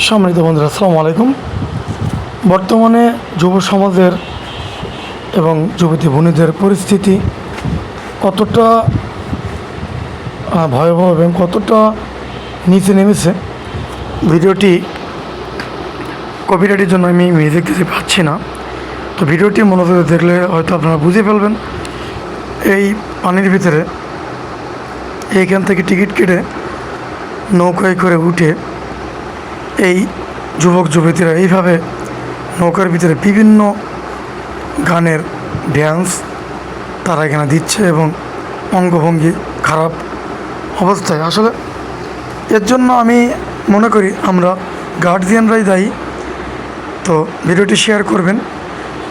সম্মানিত বন্ধুরা, আসসালামু আলাইকুম। বর্তমানে যুব সমাজের এবং যুবতী বোনেদের পরিস্থিতি কতটা ভয়াবহ এবং কতটা নিচে নেমেছে, ভিডিওটি কপিরাইটের জন্য আমি মিউজিক দিতে পারছি না। তো ভিডিওটি মনোযোগ দেখলে হয়তো আপনারা বুঝে ফেলবেন। এই পানির ভিতরে এইখান থেকে টিকিট কেটে নৌকায় করে উঠে এই যুবক যুবতীরা এইভাবে নৌকার ভিতরে বিভিন্ন গানের ড্যান্স তারা এখানে দিচ্ছে এবং অঙ্গভঙ্গি খারাপ অবস্থায়। আসলে এর জন্য আমি মনে করি আমরা গার্জিয়ানরাই দায়ী। তো ভিডিওটি শেয়ার করবেন,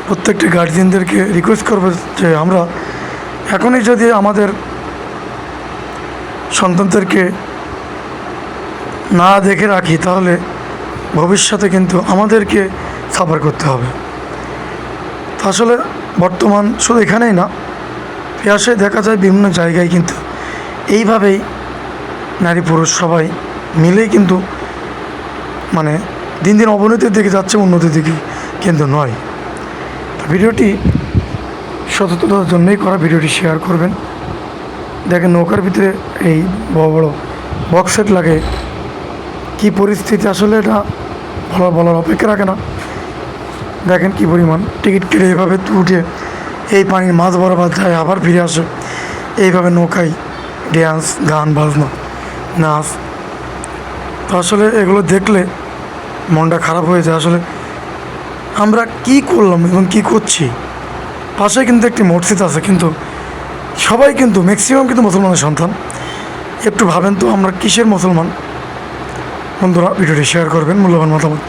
প্রত্যেকটি গার্জিয়ানদেরকে রিকোয়েস্ট করবো যে আমরা এখনই যদি আমাদের সন্তানদেরকে না দেখে রাখি তাহলে ভবিষ্যতে কিন্তু আমাদেরকে সাফার করতে হবে। তো আসলে বর্তমান শুধু এখানেই না, পেয়াসে দেখা যায় বিভিন্ন জায়গায় কিন্তু এইভাবেই নারী পুরুষ সবাই মিলেই কিন্তু মানে দিন দিন অবনতির দিকে যাচ্ছে, উন্নতির দিকে কিন্তু নয়। তো ভিডিওটি সচেতনতার জন্যই করা, ভিডিওটি শেয়ার করবেন। দেখেন নৌকার ভিতরে এই বড় বড় বক্স সেট লাগে, কী পরিস্থিতি আসলে এটা বলার অপেক্ষা রাখে না। দেখেন কী পরিমাণ টিকিট কেটে এইভাবে উঠে এই পানির মাছ বরাবর যায়, আবার ফিরে আসে। এইভাবে নৌকায় ড্যান্স, গান বাজনা, নাচ। তো আসলে এগুলো দেখলে মনটা খারাপ হয়ে যায়। আসলে আমরা কি করলাম এবং কি করছি। পাশে কিন্তু একটি মসজিদ আছে, কিন্তু সবাই কিন্তু ম্যাক্সিমাম কিন্তু মুসলমানের সন্তান। একটু ভাবেন তো আমরা কিসের মুসলমান। বন্ধুরা ভিডিওটি শেয়ার করবেন, মূল্যবান মতামত